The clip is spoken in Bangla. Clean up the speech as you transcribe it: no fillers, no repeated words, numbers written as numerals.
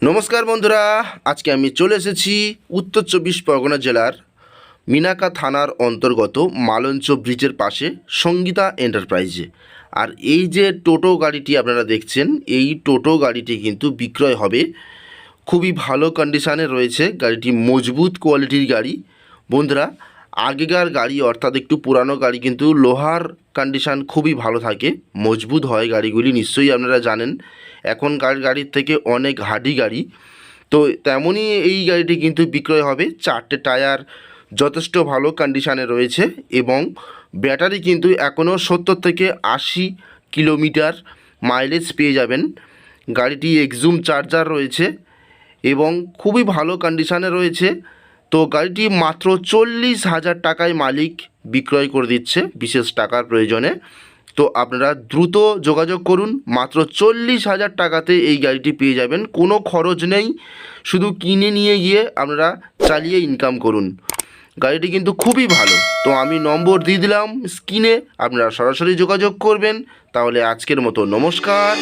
নমস্কার বন্ধুরা, আজকে আমি চলে এসেছি উত্তর চব্বিশ পরগনা জেলার মিনাকা থানার অন্তর্গত মালঞ্চ ব্রিজের পাশে সঙ্গীতা এন্টারপ্রাইজে। আর এই যে টোটো গাড়িটি আপনারা দেখছেন, এই টোটো গাড়িটি কিন্তু বিক্রয় হবে। খুবই ভালো কন্ডিশানে রয়েছে গাড়িটি, মজবুত কোয়ালিটির গাড়ি। বন্ধুরা, আগেকার গাড়ি অর্থাৎ একটু পুরানো গাড়ি কিন্তু লোহার কন্ডিশান খুবই ভালো থাকে, মজবুত হয় গাড়িগুলি, নিশ্চয়ই আপনারা জানেন। এখনকার গাড়ির থেকে অনেক হার্ডি গাড়ি। তো তেমনই এই গাড়িটি কিন্তু বিক্রয় হবে। 4টে টায়ার যথেষ্ট ভালো কন্ডিশানে রয়েছে এবং ব্যাটারি কিন্তু এখনও 70 থেকে 80 কিলোমিটার মাইলেজ পেয়ে যাবেন। গাড়িটি এক্সজুম চার্জার রয়েছে এবং খুবই ভালো কন্ডিশানে রয়েছে। তো গাড়িটি মাত্র 40,000 টাকায় মালিক বিক্রয় করে দিচ্ছে বিশেষ টাকার প্রয়োজনে। তো আপনারা দ্রুত যোগাযোগ করুন, মাত্র 40,000 টাকাতে এই গাড়িটি পেয়ে যাবেন। কোনো খরচ নেই, শুধু কিনে নিয়ে গিয়ে আপনারা চালিয়ে ইনকাম করুন। গাড়িটি কিন্তু খুবই ভালো। তো আমি নম্বর দিয়ে দিলাম স্ক্রিনে, আপনারা সরাসরি যোগাযোগ করবেন। তাহলে আজকের মতো নমস্কার।